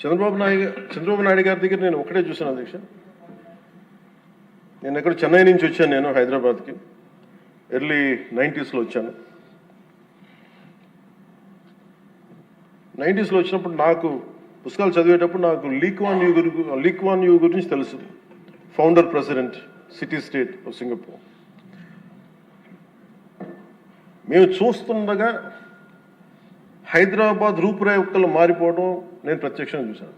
చంద్రబాబు నాయుడు గారి దగ్గర నేను ఒకటే చూశాను అధ్యక్ష. నేను ఎక్కడ చెన్నై నుంచి వచ్చాను, నేను హైదరాబాద్కి ఎర్లీ 90స్లో వచ్చాను. 90స్లో వచ్చినప్పుడు నాకు పుస్తకాలు చదివేటప్పుడు నాకు లీక్ వాన్ యూ గురించి తెలుసు. Founder president city state of Singapore. మేము చూస్తుండగా హైదరాబాద్ రూపురేఖలు మారిపోవడం నేను ప్రత్యక్షంగా చూశాను.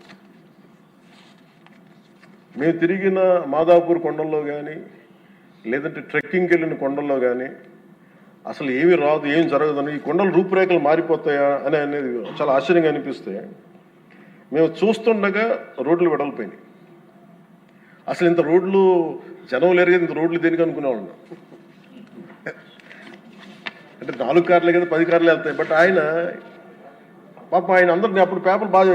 మేము తిరిగిన మాదాపూర్ కొండల్లో కానీ లేదంటే ట్రెక్కింగ్కి వెళ్ళిన కొండల్లో కానీ అసలు ఏమి రాదు, ఏం జరగదని, ఈ కొండల రూపురేఖలు మారిపోతాయా అని అనేది చాలా ఆశ్చర్యంగా అనిపిస్తాయి. మేము చూస్తుండగా రోడ్లు వెడల్పోయినాయి. అసలు ఇంత రోడ్లు జనం లేరు కదా, ఇంత రోడ్లు దేనికి అనుకునేవాళ్ళం. అంటే 4 కార్లే కదా, 10 కార్లు వెళ్తాయి. బట్ ఆయన పాప ఆయన అందరినీ అప్పుడు పేపర్ బాగా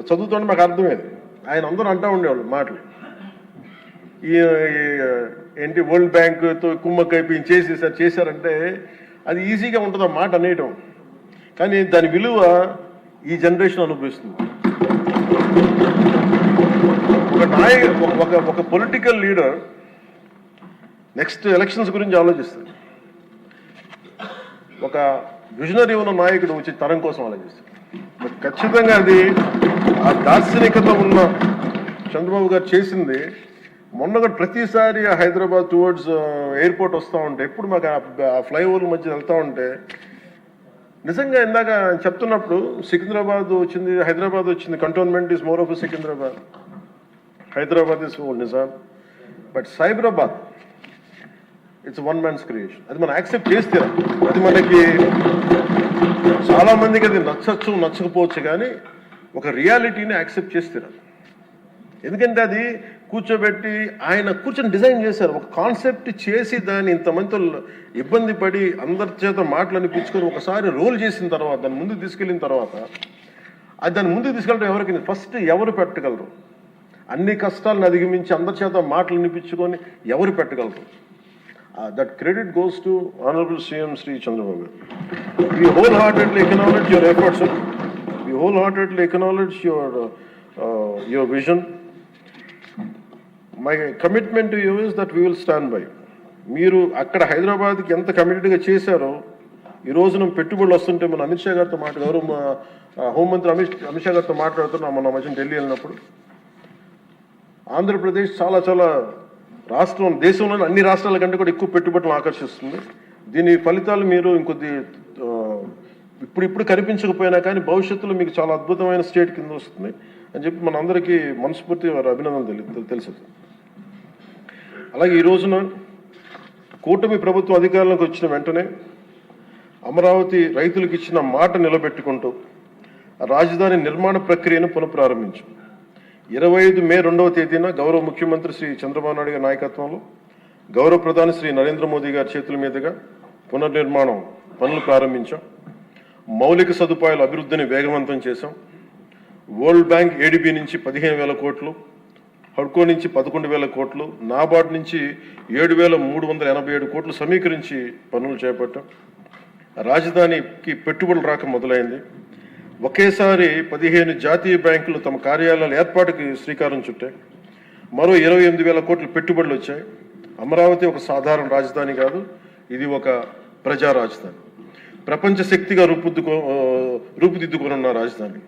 చదువుతుంటే మాకు అర్థమయ్యేది. ఆయన అందరూ అంటూ ఉండేవాళ్ళు మాటలు, ఈ ఏంటి వరల్డ్ బ్యాంకుతో కుమ్మక్కైపు చేశారంటే అది ఈజీగా ఉంటుంది ఆ మాట అనేయటం, కానీ దాని విలువ ఈ జనరేషన్ అనుభవిస్తుంది. ఒక పొలిటికల్ లీడర్ నెక్స్ట్ ఎలక్షన్స్ గురించి ఆలోచిస్తాడు. ఒక విజనరీ ఉన్న నాయకుడు వచ్చి తరం కోసం ఆలోచిస్తాడు. బట్ ఖచ్చితంగా అది ఆ దార్శనికత ఉన్న చంద్రబాబు గారు చేసింది. మొన్నగా ప్రతిసారి హైదరాబాద్ టువర్డ్స్ ఎయిర్పోర్ట్ వస్తూ ఉంటే ఎప్పుడు మాకు ఆ ఫ్లైఓవర్ మధ్య వెళ్తూ ఉంటే నిజంగా ఇందాక చెప్తున్నప్పుడు సికింద్రాబాద్ వచ్చింది, హైదరాబాద్ వచ్చింది. Cantonment is more of Secunderabad, Hyderabad is old Nizam. But Cyberabad it's one man's creation. అది మనం యాక్సెప్ట్ చేస్తే అది మనకి చాలా మందికి అది నచ్చచ్చు నచ్చకపోవచ్చు, కానీ ఒక రియాలిటీని యాక్సెప్ట్ చేస్తారు. ఎందుకంటే అది కూర్చోబెట్టి ఆయన కూర్చొని డిజైన్ చేశారు, ఒక కాన్సెప్ట్ చేసి దాన్ని ఇంతమందితో ఇబ్బంది పడి అందరి చేత మాటలు అనిపించుకొని ఒకసారి రోల్ చేసిన తర్వాత దాన్ని ముందుకు తీసుకెళ్ళిన తర్వాత అది దాన్ని ముందుకు తీసుకెళ్ళడం ఎవరికి ఫస్ట్ ఎవరు పెట్టగలరు? అన్ని కష్టాలను అధిగమించి అందరి చేత మాటలు అనిపించుకొని ఎవరు పెట్టగలరు? That credit goes to Honorable CM Sri Chandrababu. We wholeheartedly acknowledge your efforts, sir. We wholeheartedly acknowledge your vision. My commitment to you is that we will stand by. మీరు అక్కడ హైదరాబాద్కి ఎంత కమిటెడ్గా చేశారో ఈ రోజున పెట్టుబడులు వస్తుంటే మన అమిత్ షా గారితో హోంమంత్రి అమిత్ షా గారితో మాట్లాడుతున్నాం మన మధ్య ఢిల్లీ వెళ్ళినప్పుడు. ఆంధ్రప్రదేశ్ చాలా చాలా రాష్ట్రం దేశంలోని అన్ని రాష్ట్రాల కంటే కూడా ఎక్కువ పెట్టుబడులను ఆకర్షిస్తుంది. దీని ఫలితాలు మీరు ఇంకొద్ది ఇప్పుడు కనిపించకపోయినా కానీ భవిష్యత్తులో మీకు చాలా అద్భుతమైన స్టేట్ కింద వస్తుంది అని చెప్పి మన అందరికీ మనస్ఫూర్తి వారి అభినందనలు తెలుసు. అలాగే ఈ రోజున కూటమి ప్రభుత్వం అధికారంలోకి వచ్చిన వెంటనే అమరావతి రైతులకు ఇచ్చిన మాట నిలబెట్టుకుంటూ రాజధాని నిర్మాణ ప్రక్రియను పునఃప్రారంభించు. 25 మే 2వ తేదీన గౌరవ ముఖ్యమంత్రి శ్రీ చంద్రబాబు నాయుడు గారి నాయకత్వంలో గౌరవ ప్రధాని శ్రీ నరేంద్ర మోదీ గారి చేతుల మీదుగా పునర్నిర్మాణం పనులు ప్రారంభించాం. మౌలిక సదుపాయాల అభివృద్ధిని వేగవంతం చేశాం. వరల్డ్ బ్యాంక్ ఏడీబీ నుంచి 15,000 కోట్లు, హడ్కో నుంచి 11,000 కోట్లు, నాబార్డ్ నుంచి 7,387 కోట్లు సమీకరించి పనులు చేపట్టాం. రాజధానికి పెట్టుబడులు రాక మొదలైంది. ఒకేసారి 15 జాతీయ బ్యాంకులు తమ కార్యాలయాల ఏర్పాటుకి శ్రీకారం చుట్టాయి. మరో 28,000 కోట్లు పెట్టుబడులు వచ్చాయి. అమరావతి ఒక సాధారణ రాజధాని కాదు, ఇది ఒక ప్రజా రాజధాని, ప్రపంచ శక్తిగా రూపుదిద్దుకున్న రాజధాని.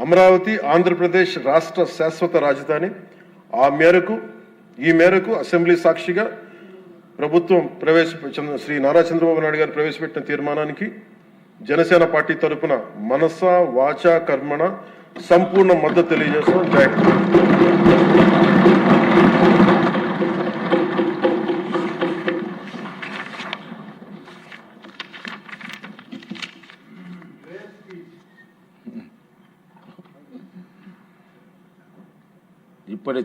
అమరావతి ఆంధ్రప్రదేశ్ రాష్ట్ర శాశ్వత రాజధాని. ఈ మేరకు అసెంబ్లీ సాక్షిగా ప్రభుత్వం శ్రీ నారా చంద్రబాబు నాయుడు గారు ప్రవేశపెట్టిన తీర్మానానికి జనసేన పార్టీ తరఫున మనస వాచ కర్మణ సంపూర్ణ మద్దతు తెలియజేస్తున్నాం. జై ఇప్పుడు